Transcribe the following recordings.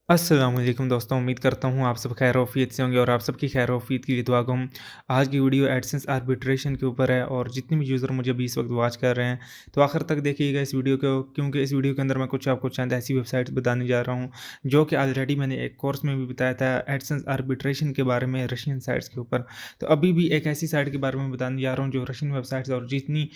अस्सलाम वालेकुम दोस्तों, उम्मीद करता हूँ आप सब खैर-ओ-आफ़ियत से होंगे और आप सबकी खैर-ओ-आफ़ियत के लिए दुआ गो हूँ। आज की वीडियो एडसेंस आर्बिट्रेशन के ऊपर है और जितने भी यूज़र मुझे अभी इस वक्त वॉच कर रहे हैं, तो आखिर तक देखिएगा इस वीडियो को, क्योंकि इस वीडियो के अंदर मैं कुछ आपको चंद ऐसी वेबसाइट्स बताने जा रहा हूँ, जो कि ऑलरेडी मैंने एक कोर्स में भी बताया था एडसेंस आर्बिट्रेशन के बारे में रशियन साइट्स के ऊपर। तो अभी भी एक ऐसी साइट के बारे में बताने जा रहा हूँ जो रशियन वेबसाइट्स और जितनी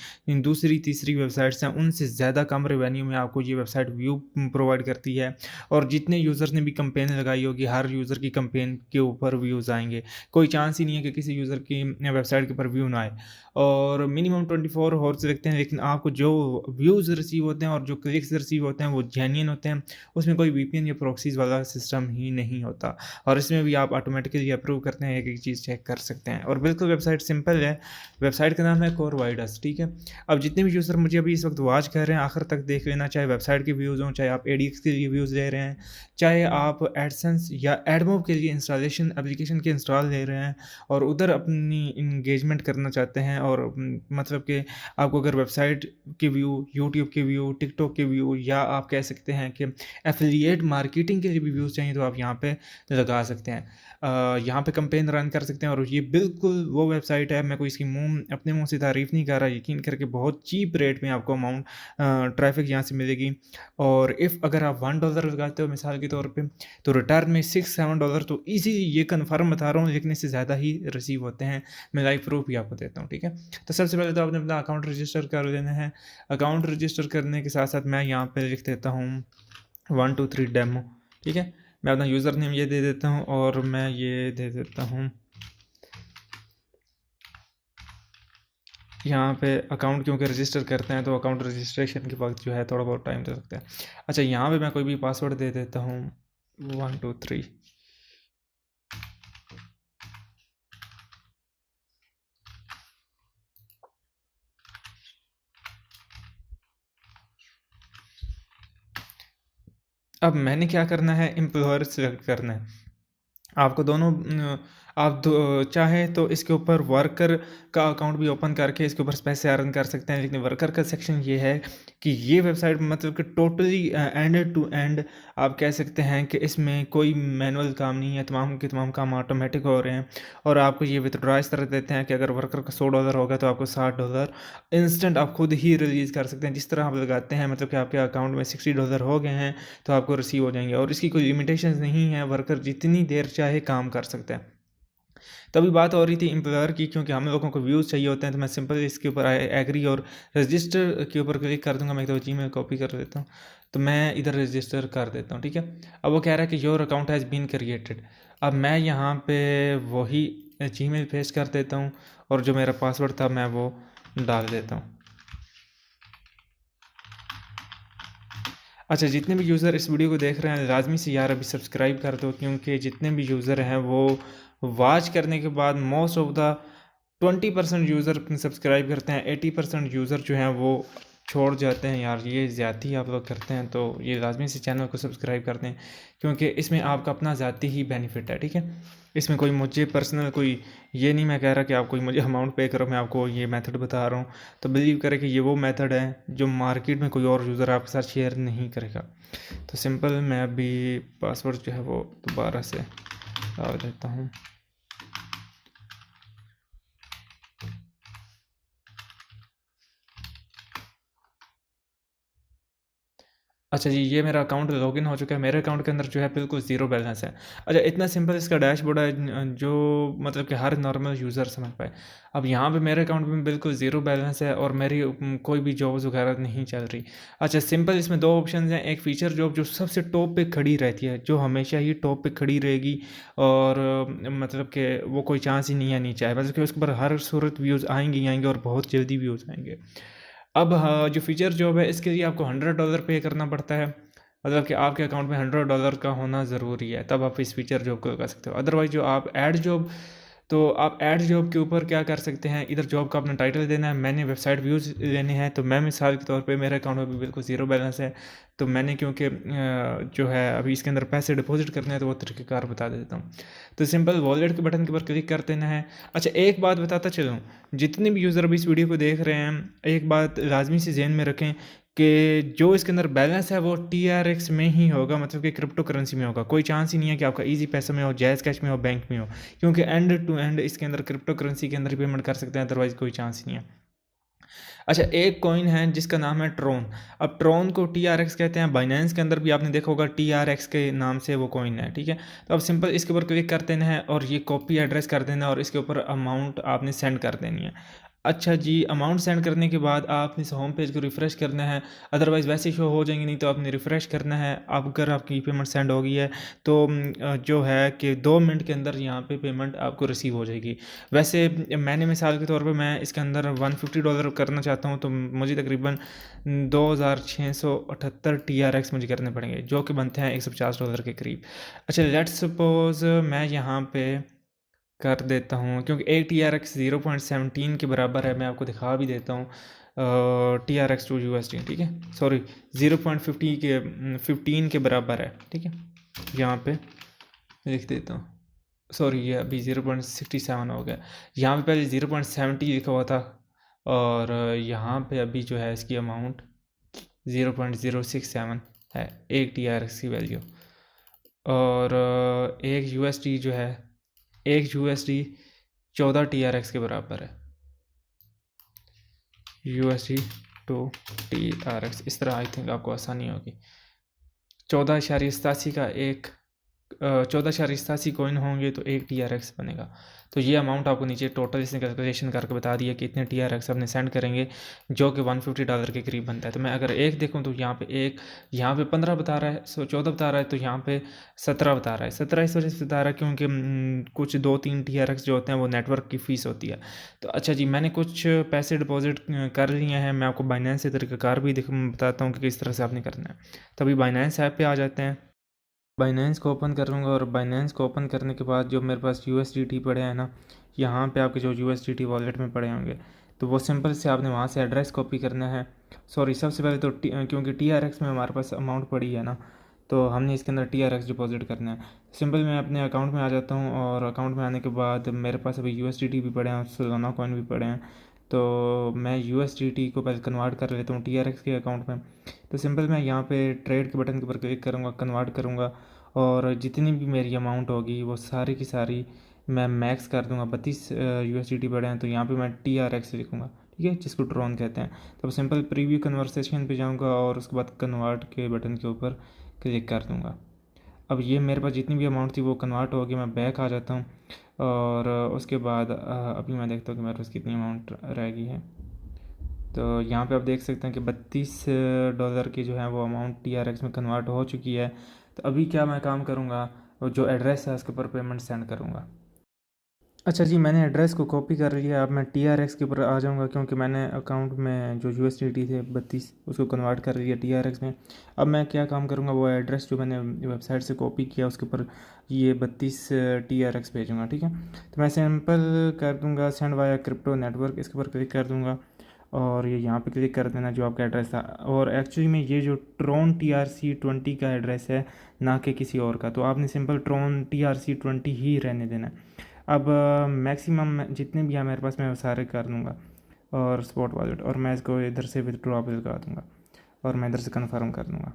दूसरी, तीसरी वेबसाइट्स हैं, उनसे ज़्यादा कम रेवेन्यू में आपको ये वेबसाइट व्यू प्रोवाइड करती है। और जितने यूज़र्स ने भी कैंपेन लगाई होगी, हर यूज़र की कैंपेन के ऊपर व्यूज़ आएँगे। कोई चांस ही नहीं है कि किसी यूज़र की वेबसाइट के ऊपर व्यू ना आए। और मिनिमम 24 हॉर्स लगते हैं, लेकिन आपको जो व्यूज़ रिसीव होते हैं और जो क्लिक्स रिसीव होते हैं वो जेन्युइन होते हैं। उसमें कोई वीपीएन या प्रॉक्सीज़ वाला सिस्टम ही नहीं होता। और इसमें भी आप ऑटोमेटिकली अप्रूव करते हैं, एक-एक चीज़ चेक कर सकते हैं। और बिल्कुल वेबसाइट सिंपल है। वेबसाइट का नाम है कोरवाइडस, ठीक है? अब जितने भी यूज़र मुझे अभी इस वक्त वॉच कर रहे हैं, आखिर तक देख लेना, चाहे वेबसाइट के व्यूज़ हों, चाहे आप एडीएक्स के लिए व्यूज़ ले रहे हैं, चाहे आप एडसेंस या एडमोब के लिए इंस्टॉलेशन एप्लीकेशन के इंस्टॉल ले रहे हैं और उधर अपनी इंगेजमेंट करना चाहते हैं, और मतलब कि आपको अगर वेबसाइट के व्यू, यूट्यूब के व्यू, टिकटॉक के व्यू, या आप कह सकते हैं कि एफिलिएट मार्केटिंग के लिए भी व्यूज़ चाहिए, तो आप यहाँ पे लगा सकते हैं। यहाँ पे कैंपेन रन कर सकते हैं। और ये बिल्कुल वो वेबसाइट है, मैं कोई इसकी अपने मुँह से तारीफ़ नहीं कर रहा, यकीन करके बहुत चीप रेट में आपको ट्रैफ़िक यहाँ से मिलेगी। और अगर आप $1 लगाते हो मिसाल के तौर पे, तो रिटर्न में $6-7 तो ईज़िली, ये कन्फर्म बता रहा हूँ, लेकिन इससे ज़्यादा ही रिसीव होते हैं। मैं लाइव प्रूफ़ भी आपको देता हूँ, ठीक है? तो सबसे पहले तो आपने अपना अकाउंट रजिस्टर कर लेना है। अकाउंट रजिस्टर करने के साथ-साथ मैं यहाँ पे लिख देता हूँ 1 2 3 डेमो, ठीक है? मैं अपना यूज़र नेम ये दे देता हूँ और मैं ये दे देता हूँ यहाँ पे अकाउंट, क्योंकि रजिस्टर करते हैं तो अकाउंट रजिस्ट्रेशन के वक्त जो है थोड़ा बहुत टाइम तो लगता है। अच्छा, यहाँ पे मैं कोई भी पासवर्ड दे देता हूँ 1 2 3। अब मैंने क्या करना है, एम्प्लॉयर सेलेक्ट करना है। आपको दोनों आप चाहें तो इसके ऊपर वर्कर का अकाउंट भी ओपन करके इसके ऊपर पैसे अर्न कर सकते हैं, लेकिन वर्कर का सेक्शन ये है कि ये वेबसाइट मतलब कि टोटली एंड टू एंड आप कह सकते हैं कि इसमें कोई मैनुअल काम नहीं है, तमाम के तमाम काम ऑटोमेटिक हो रहे हैं। और आपको ये विथड्रॉ इस तरह देते हैं कि अगर वर्कर का $100 होगा तो आपको $60 इंस्टेंट आप खुद ही रिलीज़ कर सकते हैं, जिस तरह आप लगाते हैं, मतलब कि आपके अकाउंट में $60 हो गए हैं तो आपको रिसीव हो जाएंगे। और इसकी कोई लिमिटेशंस नहीं है, वर्कर जितनी देर चाहे काम कर सकते हैं। तभी बात हो रही थी एम्प्लॉयर की, क्योंकि हम लोगों को व्यूज़ चाहिए होते हैं, तो मैं सिंपल इसके ऊपर एग्री और रजिस्टर के ऊपर क्लिक कर दूंगा। मैं तो जीमेल कॉपी कर देता हूँ, तो मैं इधर रजिस्टर कर देता हूँ, ठीक है? अब वो कह रहा है कि your account has been created. अब मैं यहाँ पे वही जीमेल पेस्ट कर देता हूँ और जो मेरा पासवर्ड था मैं वो डाल देता हूँ। अच्छा, जितने भी यूज़र इस वीडियो को देख रहे हैं, लाज़मी से यार अभी सब्सक्राइब कर दो, क्योंकि जितने भी यूज़र हैं वो वॉच करने के बाद most of the 20% user subscribe करते हैं, 80% यूज़र जो हैं वो छोड़ जाते हैं। यार ये ज़्यादती आप लोग करते हैं, तो ये लाज़मी से चैनल को सब्सक्राइब कर दें, क्योंकि इसमें आपका अपना ज़ाती ही बेनिफिट है, ठीक है? इसमें कोई मुझे पर्सनल कोई ये नहीं मैं कह रहा कि आप कोई मुझे अमाउंट पे करो, मैं आपको ये मेथड बता रहा हूँ। तो बिलीव करें कि ये वो मेथड है जो मार्केट में कोई और यूज़र आपके साथ शेयर नहीं करेगा। तो सिंपल मैं अभी पासवर्ड जो है वो दोबारा से डाल देता हूँ। अच्छा जी, ये मेरा अकाउंट लॉगिन हो चुका है। मेरे अकाउंट के अंदर जो है बिल्कुल ज़ीरो बैलेंस है। अच्छा, इतना सिंपल इसका डैशबोर्ड है, जो मतलब कि हर नॉर्मल यूज़र समझ पाए। अब यहाँ पे मेरे अकाउंट में बिल्कुल ज़ीरो बैलेंस है और मेरी कोई भी जॉब्स वगैरह नहीं चल रही। अच्छा, सिंपल इसमें दो ऑप्शन हैं। एक फ़ीचर जॉब जो सबसे टॉप पे खड़ी रहती है, जो हमेशा ही टॉप पे खड़ी रहेगी, और मतलब कि वो कोई चांस ही नहीं है नीचे आए, मतलब कि उसके ऊपर हर सूरत व्यूज़ आएंगे ही आएंगे और बहुत जल्दी व्यूज़ आएंगे। अब हाँ, जो फीचर जॉब है इसके लिए आपको $100 पे करना पड़ता है, मतलब कि आपके अकाउंट में $100 का होना ज़रूरी है, तब आप इस फीचर जॉब को लगा सकते हो। अदरवाइज जो आप ऐड जॉब, तो आप ऐड जॉब के ऊपर क्या कर सकते हैं, इधर जॉब का अपना टाइटल देना है, मैंने वेबसाइट व्यूज़ लेने हैं। तो मैं मिसाल के तौर पे मेरे अकाउंट में भी बिल्कुल ज़ीरो बैलेंस है, तो मैंने क्योंकि जो है अभी इसके अंदर पैसे डिपॉजिट करने हैं, तो वो तरीक़ेकार बता देता हूँ। तो सिंपल वॉलेट के बटन के ऊपर क्लिक कर देना है। अच्छा, एक बात बताता चलूँ, जितने भी यूज़र अभी इस वीडियो को देख रहे हैं, एक बात लाजमी से ज़हन में रखें कि जो इसके अंदर बैलेंस है वो TRX में ही होगा, मतलब कि क्रिप्टो करेंसी में होगा। कोई चांस ही नहीं है कि आपका इजी पैसा में हो, जायज़ कैश में हो, बैंक में हो, क्योंकि एंड टू एंड इसके अंदर क्रिप्टो करेंसी के अंदर ही पेमेंट कर सकते हैं, अदरवाइज़ कोई चांस ही नहीं है। अच्छा, एक कॉइन है जिसका नाम है ट्रोन। अब ट्रोन को TRX कहते हैं, बाइनेंस के अंदर भी आपने देखा होगा TRX के नाम से वो कॉइन है, ठीक है। तो अब सिंपल इसके ऊपर क्लिक कर देना है और ये कॉपी एड्रेस कर देना है और इसके ऊपर अमाउंट आपने सेंड कर देनी है। अच्छा जी, अमाउंट सेंड करने के बाद आपने इस होम पेज को रिफ़्रेश करना है, अदरवाइज़ वैसे ही शो हो जाएंगे, नहीं तो आपने रिफ़्रेश करना है। अब अगर आपकी पेमेंट सेंड हो गई है तो जो है कि 2 मिनट के अंदर यहाँ पे पेमेंट आपको रिसीव हो जाएगी। वैसे मैंने मिसाल के तौर पे मैं इसके अंदर $150 करना चाहता हूँ, तो मुझे तकरीबन 2678 TRX मुझे करने पड़ेंगे, जो कि बनते हैं $150 के करीब। अच्छा, लेट्स सपोज़ मैं यहाँ पे कर देता हूँ, क्योंकि एक TRX 0.17 के बराबर है। मैं आपको दिखा भी देता हूँ TRX टू USD, ठीक है, सॉरी 0.15 के बराबर है, ठीक है। यहाँ पे लिख देता हूँ, सॉरी ये अभी 0.67 हो गया। यहाँ पे पहले 0.70 लिखा हुआ था और यहाँ पे अभी जो है इसकी अमाउंट 0.067 है, एक TRX की वैल्यू। और एक USD जो है, एक USD 14 TRX के बराबर है। USD टू TRX, इस तरह आई थिंक आपको आसानी होगी। 14.87 का एक 14.87 कॉइन होंगे तो एक TRX बनेगा। तो ये अमाउंट आपको नीचे टोटल इसने कैलकुलेशन करके बता दिया कि इतने TRX अपने सेंड करेंगे, जो कि $150 के करीब बनता है। तो मैं अगर एक देखूं तो यहाँ पे 15 बता रहा है, 14 बता रहा है, तो यहाँ पे 17 बता रहा है। 17 इस वजह से बता रहा है क्योंकि कुछ 2-3 TRX जो होते हैं वो नेटवर्क की फ़ीस होती है। तो अच्छा जी, मैंने कुछ पैसे डिपॉजिट कर लिए हैं। मैं आपको बाइनेंस से तरीक़ाकार भी बताता हूँ कि किस तरह से आपने करना है। तभी बाइनेंस ऐप पे आ जाते हैं। बाइनेंस को ओपन करूँगा और बाइनेंस को ओपन करने के बाद जो मेरे पास USDT पड़े हैं ना, यहाँ पे आपके जो USDT वॉलेट में पड़े होंगे, तो वो सिंपल से आपने वहाँ से एड्रेस कॉपी करना है। सॉरी, सबसे पहले तो क्योंकि TRX में हमारे पास अमाउंट पड़ी है ना, तो हमने इसके अंदर TRX डिपॉजिट करना है। सिंपल मैं अपने अकाउंट में आ जाता हूँ और अकाउंट में आने के बाद मेरे पास अभी USDT भी पड़े हैं, सोलाना कॉइन भी पड़े हैं। तो मैं USDT को पहले कन्वर्ट कर लेता हूँ TRX के अकाउंट में। तो सिंपल मैं यहाँ पे ट्रेड के बटन के ऊपर क्लिक करूँगा, कन्वर्ट करूँगा और जितनी भी मेरी अमाउंट होगी वो सारी की सारी मैं मैक्स कर दूँगा। 32 USDT पड़े हैं, तो यहाँ पे मैं TRX लिखूँगा, ठीक है, जिसको ट्रोन कहते हैं। तो सिंपल प्रीव्यू कन्वर्सेशन पे जाऊँगा और उसके बाद कन्वर्ट के बटन के ऊपर क्लिक कर दूँगा। अब ये मेरे पास जितनी भी अमाउंट थी वो कन्वर्ट होगी। मैं बैक आ जाता हूँ और उसके बाद अभी मैं देखता हूँ कि मेरे पास कितनी अमाउंट रह गई है। तो यहाँ पे आप देख सकते हैं कि $32 की जो है वो अमाउंट TRX में कन्वर्ट हो चुकी है। तो अभी क्या मैं काम करूँगा, वो जो एड्रेस है उसके ऊपर पेमेंट सेंड करूँगा। अच्छा जी, मैंने एड्रेस को कॉपी कर लिया। अब मैं TRX के ऊपर आ जाऊँगा, क्योंकि मैंने अकाउंट में जो USDT थे 32 उसको कन्वर्ट कर लिया TRX में। अब मैं क्या काम करूँगा, वो एड्रेस जो मैंने वेबसाइट से कॉपी किया उसके ऊपर ये 32 TRX भेजूँगा, ठीक है। तो मैं सिंपल कर दूँगा सेंड वाया क्रिप्टो नेटवर्क, इसके ऊपर क्लिक कर दूँगा और ये यहाँ पे क्लिक कर देना जो आपका एड्रेस था। और एक्चुअली में ये जो ट्रोन TRC20 का एड्रेस है, ना कि किसी और का, तो आपने सिंपल ट्रोन TRC20 ही रहने देना है। अब मैक्सिमम जितने भी हैं मेरे पास मैं वो सारे कर दूँगा और स्पॉट वॉलेट, और मैं इसको इधर से विथड्रॉ पे लगा दूँगा और मैं इधर से कन्फर्म कर दूँगा।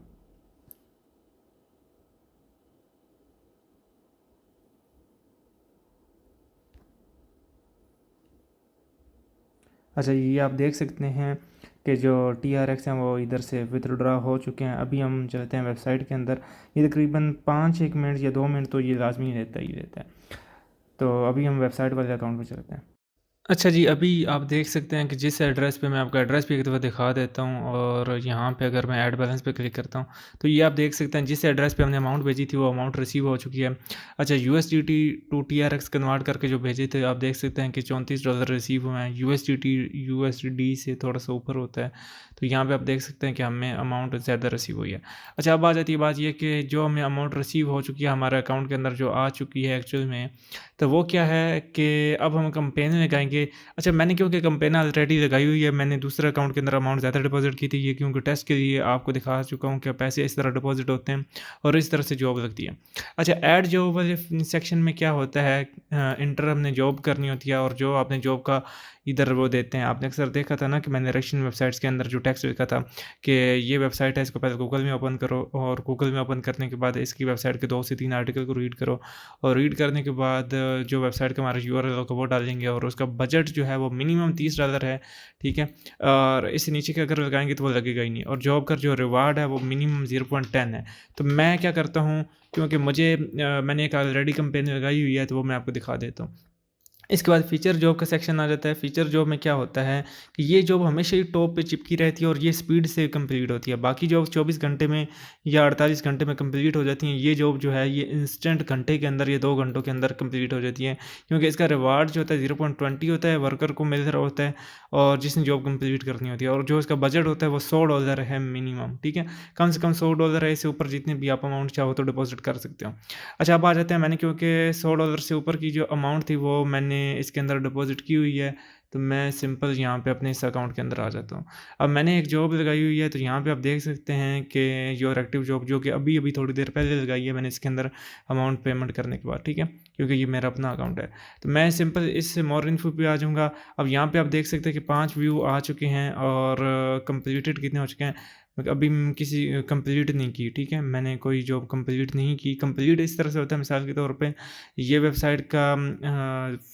अच्छा, ये आप देख सकते हैं कि जो TRX हैं वो इधर से विथड्रॉ हो चुके हैं। अभी हम चलते हैं वेबसाइट के अंदर। ये तकरीबन 5-1 मिनट या 2 मिनट तो ये लाजमी रहता ही रहता है। तो अभी हम वेबसाइट वाले अकाउंट पर चलते हैं। अच्छा जी, अभी आप देख सकते हैं कि जिस एड्रेस पे मैं आपका एड्रेस भी एक दफ़ा दिखा देता हूँ और यहाँ पे अगर मैं ऐड बैलेंस पे क्लिक करता हूँ तो ये आप देख सकते हैं जिस एड्रेस पे हमने अमाउंट भेजी थी वो अमाउंट रिसीव हो चुकी है। अच्छा, USDT टू TRX कन्वर्ट करके जो भेजे थे आप देख सकते हैं कि $34 रिसीव हुए हैं। USD से थोड़ा सा ऊपर होता है, तो यहाँ पर आप देख सकते हैं कि हमें अमाउंट ज़्यादा रिसीव हुई है। अच्छा, अब आ जाती है बात ये कि जो हमें अमाउंट रिसीव हो चुकी है हमारे अकाउंट के अंदर जो आ चुकी है एक्चुअल में, तो वो क्या है कि अब हम कैंपेन लगाएंगे। अच्छा, मैंने क्योंकि कैंपेन ऑलरेडी लगाई हुई है, मैंने दूसरे अकाउंट के अंदर अमाउंट ज़्यादा डिपॉजिट की थी। ये क्योंकि टेस्ट के लिए आपको दिखा चुका हूँ कि पैसे इस तरह डिपॉजिट होते हैं और इस तरह से जॉब लगती है। अच्छा, ऐड जॉब वाले सेक्शन में क्या होता है, इंटर हमने जॉब करनी होती है और जो आपने जॉब का इधर वो देते हैं। आपने अक्सर देखा था ना कि मैंने रशियन वेबसाइट्स के अंदर जो टेक्स्ट लिखा था कि ये वेबसाइट है, इसको पहले गूगल में ओपन करो और गूगल में ओपन करने के बाद इसकी वेबसाइट के 2 से 3 आर्टिकल को रीड करो और रीड करने के बाद जो वेबसाइट का हमारा यूआरएल होगा वो डालेंगे और उसका बजट जो है वो मिनिमम $30 है, ठीक है। और इससे नीचे के अगर लगाएंगे तो वो लगेगा ही नहीं। और जॉब का जो रिवार्ड है वो मिनिमम 0.10 है। तो मैं क्या करता हूँ, क्योंकि मैंने एक ऑलरेडी कंपेन लगाई हुई है तो वो मैं आपको दिखा देता हूँ। इसके बाद फ़ीचर जॉब का सेक्शन आ जाता है। फ़ीचर जॉब में क्या होता है कि ये जॉब हमेशा ही टॉप पे चिपकी रहती है और ये स्पीड से कंप्लीट होती है। बाकी जॉब 24 घंटे में या 48 घंटे में कंप्लीट हो जाती हैं। ये जॉब जो है ये इंस्टेंट घंटे के अंदर या 2 घंटों के अंदर कंप्लीट हो जाती है, क्योंकि इसका रिवार्ड जो होता है 0.20 होता है, वर्कर को मिल रहा होता है और जिसने जॉब कंप्लीट करनी होती है। और जो इसका बजट होता है वो $100 है मिनिमम, ठीक है। कम से कम $100 है, इससे ऊपर जितने भी आप अमाउंट चाहो तो डिपॉजिट कर सकते हो। अच्छा, अब आ जाते हैं, मैंने क्योंकि $100 से ऊपर की जो अमाउंट थी वो मैंने इसके अंदर डिपॉजिट की हुई है, तो मैं सिंपल यहाँ पे अपने इस अकाउंट के अंदर आ जाता हूँ। अब मैंने एक जॉब लगाई हुई है, तो यहाँ पे आप देख सकते हैं कि योर एक्टिव जॉब, जो कि अभी अभी थोड़ी देर पहले लगाई है मैंने इसके अंदर अमाउंट पेमेंट करने के बाद, ठीक है, क्योंकि ये मेरा अपना अकाउंट है। तो मैं सिंपल इस मोर इन्फो पे आ जाऊँगा। अब यहाँ पे आप देख सकते हैं कि 5 व्यू आ चुके हैं और कंप्लीटेड कितने हो चुके हैं। अभी किसी कंप्लीट नहीं की, ठीक है, मैंने कोई जॉब कंप्लीट नहीं की। कंप्लीट इस तरह से होता है, मिसाल के तौर पे ये वेबसाइट का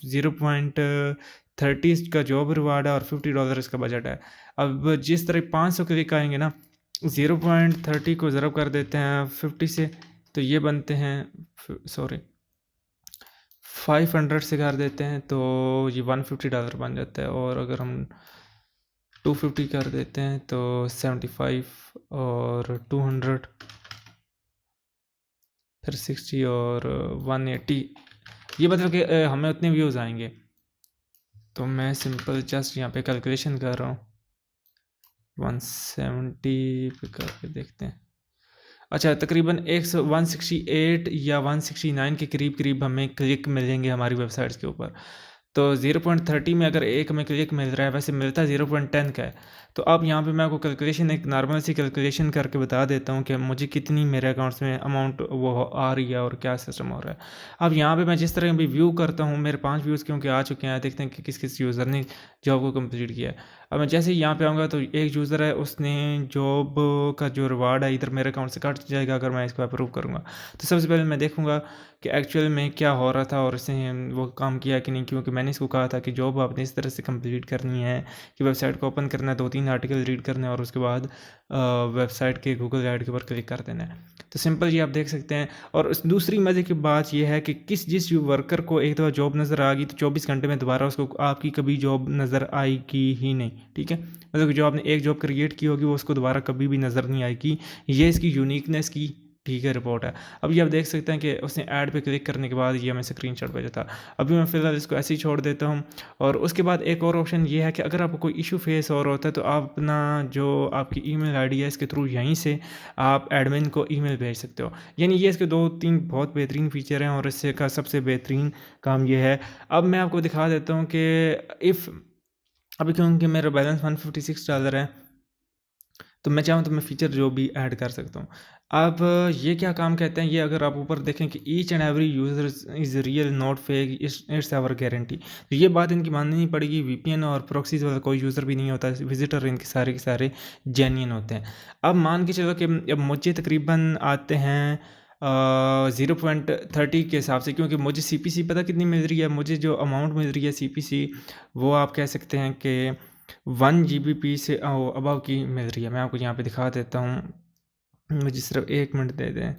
0.30 का जॉब रिवार्ड है और $50 इसका बजट है। अब जिस तरह 500 क्लिक आएंगे ना, 0.30 को ज़रब कर देते हैं 50 से, तो ये बनते हैं, सॉरी, 500 से कर देते हैं तो ये $150 बन जाता है। और अगर हम 250 कर देते हैं तो 75 और 200, फिर 60 और 180, ये मतलब कि हमें उतने व्यूज़ आएंगे। तो मैं सिंपल जस्ट यहाँ पे कैलकुलेशन कर रहा हूँ, 170 पे करके देखते हैं। अच्छा, तकरीबन 168 या 169 के करीब करीब हमें क्लिक मिलेंगे हमारी वेबसाइट्स के ऊपर। तो 0.30 में अगर एक हमें क्लिक मिल रहा है, वैसे मिलता है 0.10 का है। तो अब यहाँ पे मैं आपको कैलकुलेशन, एक नॉर्मल सी कैलकुलेशन करके बता देता हूँ कि मुझे कितनी मेरे अकाउंट्स में अमाउंट वो आ रही है और क्या सिस्टम हो रहा है। अब यहाँ पे मैं जिस तरह भी व्यू करता हूँ, मेरे 5 व्यूज़ क्योंकि आ चुके हैं, देखते हैं कि किस किस यूज़र ने जॉब को कंप्लीट किया है। अब मैं जैसे ही यहाँ पे आऊँगा तो एक यूज़र है, उसने जॉब का जो रिवार्ड है इधर मेरे अकाउंट से कट जाएगा अगर मैं इसको अप्रूव करूँगा। तो सबसे पहले मैं देखूँगा कि एक्चुअल में क्या हो रहा था और इसने वो काम किया कि नहीं, क्योंकि मैंने इसको कहा था कि जॉब आपने इस तरह से कंप्लीट करनी है कि वेबसाइट को ओपन करना है, 2-3 आर्टिकल रीड करने हैं और उसके बाद वेबसाइट के गूगल गाइड के ऊपर क्लिक कर देना है। तो सिंपल ये आप देख सकते हैं। और दूसरी मज़े की बात यह है कि जिस वर्कर को एक दफ़ा जॉब नज़र आ गई तो 24 घंटे में दोबारा उसको आपकी कभी जॉब नज़र आएगी ही नहीं, ठीक है। मतलब कि जो आपने एक जॉब क्रिएट की होगी वो उसको दोबारा कभी भी नज़र नहीं आएगी। ये इसकी यूनिकनेस की, ठीक है, रिपोर्ट है। अब ये आप देख सकते हैं कि उसने ऐड पे क्लिक करने के बाद ये हमें स्क्रीनशॉट भेजा था। अभी मैं फ़िलहाल इसको ऐसे ही छोड़ देता हूँ। और उसके बाद एक और ऑप्शन ये है कि अगर आपको कोई इशू फेस हो रहा होता है तो आप अपना जो आपकी ईमेल आईडी है इसके थ्रू यहीं से आप एडमिन को ईमेल भेज सकते हो। यानी ये इसके 2-3 बहुत बेहतरीन फ़ीचर हैं और इससे का सबसे बेहतरीन काम ये है। अब मैं आपको दिखा देता हूँ कि इफ़ अभी क्योंकि मेरा बैलेंस $156 है, तो मैं चाहूँ तो मैं फ़ीचर जो भी ऐड कर सकता हूँ। अब ये क्या काम कहते हैं, ये अगर आप ऊपर देखें कि each and every user is real not fake, it's our guarantee. तो ये बात इनकी माननी पड़ेगी। वीपीएन और प्रॉक्सीज वाला कोई यूज़र भी नहीं होता, विजिटर इनके सारे के सारे जेन्युइन होते हैं। अब मान के चलो कि अब मुझे तकरीबन आते हैं 0.30 के हिसाब से, क्योंकि मुझे सीपीसी पता कितनी मिल रही है, मुझे जो अमाउंट मिल रही है सीपीसी वो आप कह सकते हैं कि 1 जीबीपी से अबव की मिल रही है। मैं आपको यहाँ पे दिखा देता हूँ, मुझे सिर्फ 1 मिनट दे दें,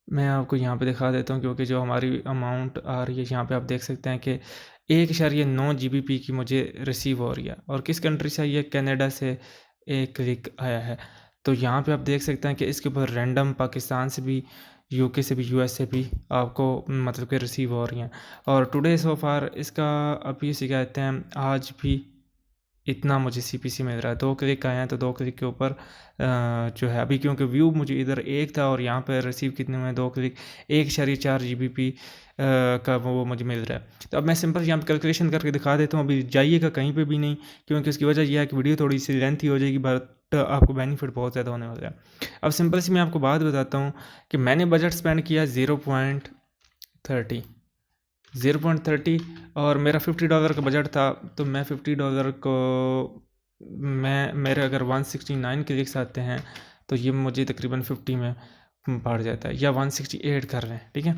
मैं आपको यहाँ पे दिखा देता हूँ, क्योंकि जो हमारी अमाउंट आ रही है यहाँ पे आप देख सकते हैं कि 1.9 जीबीपी की मुझे रिसीव हो रही है। और किस कंट्री से आई है, कनाडा से एक क्लिक आया है। तो यहाँ पे आप देख सकते हैं कि इसके ऊपर रैंडम पाकिस्तान से भी, यूके से भी, यूएस से भी आपको मतलब कि रिसीव हो रही हैं। और टुडे सो फार इसका अभी इसे कहते हैं आज भी इतना मुझे सीपीसी मिल रहा है। 2 क्लिक आए हैं तो 2 क्लिक के ऊपर जो है अभी, क्योंकि व्यू मुझे इधर 1 था और यहाँ पर रिसीव कितने हुए, 2 क्लिक, 1.4 जीबीपी का वो मुझे मिल रहा है। तो अब मैं सिंपल यहाँ पे कैलकुलेशन करके दिखा देता हूँ। अभी जाइएगा कहीं पे भी नहीं, क्योंकि उसकी वजह यह है कि वीडियो थोड़ी सी लेंथी हो जाएगी, बट आपको बेनिफिट बहुत ज़्यादा होने वाला है। अब सिंपल सी मैं आपको बात बताता हूँ कि मैंने बजट स्पेंड किया 0.30 0.30 और मेरा $50 का बजट था, तो मैं $50 को मेरे अगर 169 क्लिक्स आते हैं तो ये मुझे तकरीबन 50 में पड़ जाता है, या 168 कर रहे हैं, ठीक है।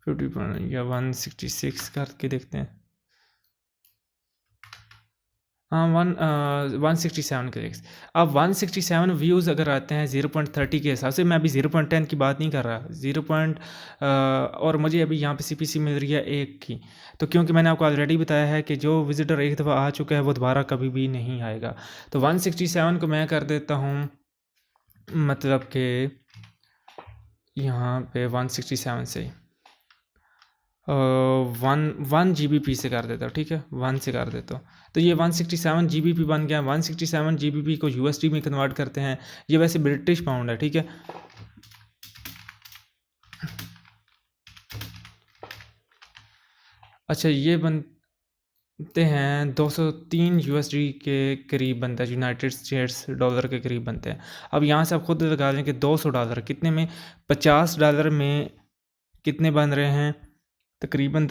50 या 166 करके देखते हैं। हाँ, 167 क्लिक्स। अब 167 व्यूज़ अगर आते हैं 0.30 के हिसाब से, मैं अभी 0.10 की बात नहीं कर रहा, और मुझे अभी यहाँ पे सीपीसी मिल रही है 1 की। तो क्योंकि मैंने आपको ऑलरेडी बताया है कि जो विजिटर एक दफ़ा आ चुका है वो दोबारा कभी भी नहीं आएगा। तो 167 को मैं कर देता हूँ, मतलब कि यहाँ पे 167 से वन GBP से कर देता हूँ, ठीक है, 1 से कर देता हूँ। तो ये 167 GBP बन गया। 167 GBP को USD में कन्वर्ट करते हैं, ये वैसे ब्रिटिश पाउंड है, ठीक है। अच्छा, ये बनते हैं 203 USD के करीब बनता है, यूनाइटेड स्टेट्स डॉलर के करीब बनते हैं। अब यहाँ से आप खुद लगा लें कि $200 कितने में, $50 में कितने बन रहे हैं, तकरीबन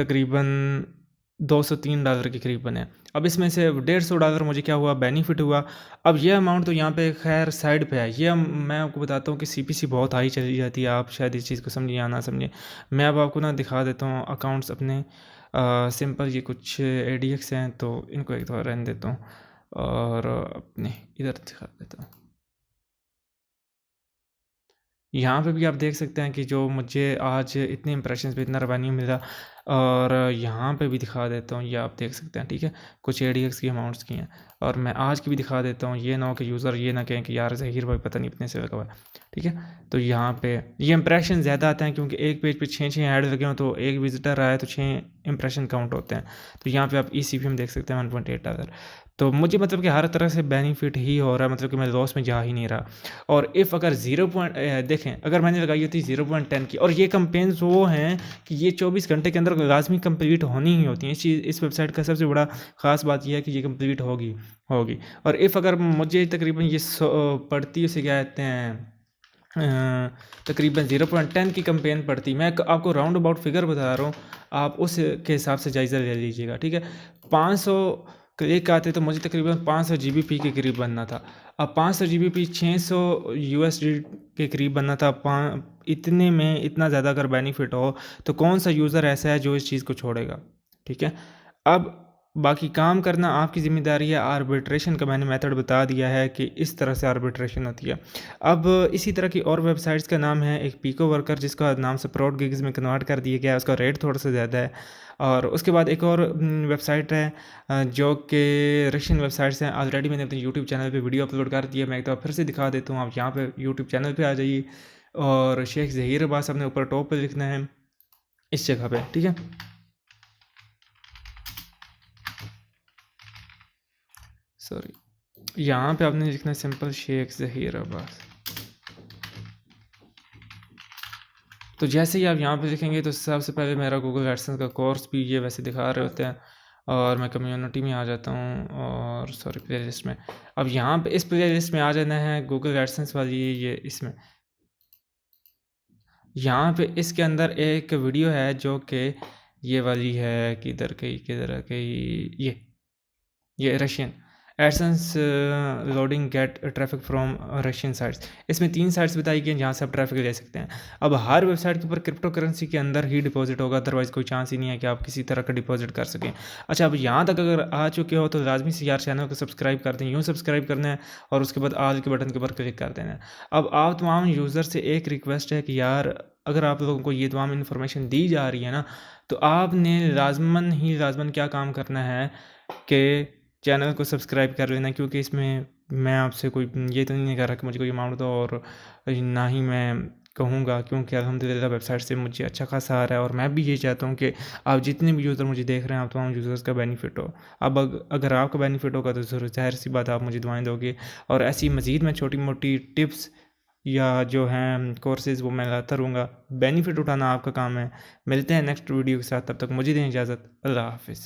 $203 के करीब बने। अब इसमें से $150 मुझे क्या हुआ, बेनिफिट हुआ। अब ये अमाउंट तो यहाँ पे खैर साइड पे है, ये मैं आपको बताता हूँ कि सीपीसी बहुत हाई चली जाती है, आप शायद इस चीज़ को समझिए या ना समझिए। मैं अब आपको ना दिखा देता हूँ अकाउंट्स अपने, सिंपल ये कुछ ADX हैं, तो इनको एक बार रहने देता हूँ और अपने इधर दिखा देता हूँ। यहाँ पे भी आप देख सकते हैं कि जो मुझे आज इतने इंप्रेशंस पे इतना रेवेन्यू मिला, और यहाँ पे भी दिखा देता हूँ, ये आप देख सकते हैं, ठीक है, कुछ ADX की अमाउंट्स की हैं। और मैं आज की भी दिखा देता हूँ, ये ना हो कि यूज़र ये ना कहें कि यार ज़हीर भाई पता नहीं इतने से लगा हुआ है, ठीक है। तो यहाँ पे ये इंप्रेशन ज़्यादा आते हैं, क्योंकि एक पेज पे 6 ऐड लगे हों तो एक विजिटर आए तो 6 इंप्रेशन काउंट होते हैं। तो यहाँ पे आप ECPM देख सकते हैं $1.8। तो मुझे मतलब कि हर तरह से बेनिफिट ही हो रहा है, मतलब कि मैं लॉस में जा ही नहीं रहा। और इफ़ अगर देखें, अगर मैंने लगाई होती 0.10 की, और ये कैंपेन्स वो हैं कि ये 24 घंटे के अंदर लाजमी कंप्लीट होनी ही होती हैं। इस वेबसाइट का सबसे बड़ा ख़ास बात यह है कि ये कंप्लीट होगी होगी। और इफ़ अगर मुझे तकरीबन ये पड़ती, उसे क्या कहते हैं, तकरीबन 0.10 की कैंपेन पड़ती, मैं आपको राउंड अबाउट फिगर बता रहा हूँ, आप उस के हिसाब से जायज़ा ले लीजिएगा, ठीक है। 500 क्लिक आते तो मुझे तकरीबन 500 GBP के करीब बनना था। अब 500 GBP 600 USD के करीब बनना था। इतने में इतना ज़्यादा अगर बेनिफिट हो तो कौन सा यूज़र ऐसा है जो इस चीज़ को छोड़ेगा, ठीक है। अब बाकी काम करना आपकी ज़िम्मेदारी है। आर्बिट्रेशन का मैंने मेथड बता दिया है कि इस तरह से आर्बिट्रेशन होती है। अब इसी तरह की और वेबसाइट्स का नाम है एक पिको वर्कर, जिसका नाम स्प्राउट गिग्स में कन्वर्ट कर दिया गया है, उसका रेट थोड़ा सा ज़्यादा है। और उसके बाद एक और वेबसाइट है जो कि रशियन वेबसाइट्स हैं। ऑलरेडी मैंने अपने यूट्यूब चैनल पे वीडियो अपलोड कर दिया, मैं एक बार फिर से दिखा देता हूँ। आप यहाँ पे यूट्यूब चैनल पे आ जाइए और शेख ज़हीर अब्बास आपने ऊपर टॉप पे लिखना है, इस जगह पे, ठीक है। सॉरी, यहाँ पे आपने लिखना है सिंपल शेख ज़हीर अब्बास। तो जैसे ही आप यहाँ पे लिखेंगे तो सबसे पहले मेरा गूगल एडसेंस का कोर्स भी ये वैसे दिखा रहे होते हैं, और मैं कम्युनिटी में आ जाता हूँ, और सॉरी प्लेलिस्ट में। अब यहाँ पे इस प्लेलिस्ट में आ जाना है गूगल एडसेंस वाली, ये इसमें यहाँ पे इसके अंदर एक वीडियो है जो कि ये वाली है, किधर गई, ये Russian AdSense loading get traffic from Russian sites. इसमें 3 साइट्स बताई गई हैं जहाँ से आप ट्रैफिक ले सकते हैं। अब हर वेबसाइट के ऊपर क्रिप्टो करेंसी के अंदर ही डिपॉजिट होगा, अदरवाइज़ कोई चांस ही नहीं है कि आप किसी तरह का डिपॉजिट कर सकें। अच्छा, अब यहाँ तक अगर आ चुके हो तो लाजमी से यार चैनल को सब्सक्राइब कर दें, यूँ सब्सक्राइब करना है और उसके बाद आल के बटन के ऊपर क्लिक कर देना है। अब आप तमाम यूज़र से एक रिक्वेस्ट है कि यार अगर आप लोगों को ये तमाम इन्फॉर्मेशन दी जा रही है ना, तो आपने लाजमन क्या काम करना है कि चैनल को सब्सक्राइब कर लेना, क्योंकि इसमें मैं आपसे कोई ये तो नहीं कर रहा कि मुझे कोई अमाउंट दो, और ना ही मैं कहूँगा, क्योंकि अल्हम्दुलिल्लाह वेबसाइट से मुझे अच्छा खासा आ रहा है। और मैं भी ये चाहता हूँ कि आप जितने भी यूज़र मुझे देख रहे हैं, आप तमाम यूज़र्स का बेनिफिट हो। अब अगर आपका बेनिफिट होगा तो ज़ाहिर सी बात आप मुझे दुआएं दोगे, और ऐसी मज़ीद मैं छोटी मोटी टिप्स या जो हैं कोर्सेज़ वो मैं लाता रहूँगा। बेनिफिट उठाना आपका काम है। मिलते हैं नेक्स्ट वीडियो के साथ, तब तक मुझे दें इजाज़त। अल्लाह हाफ़िज़।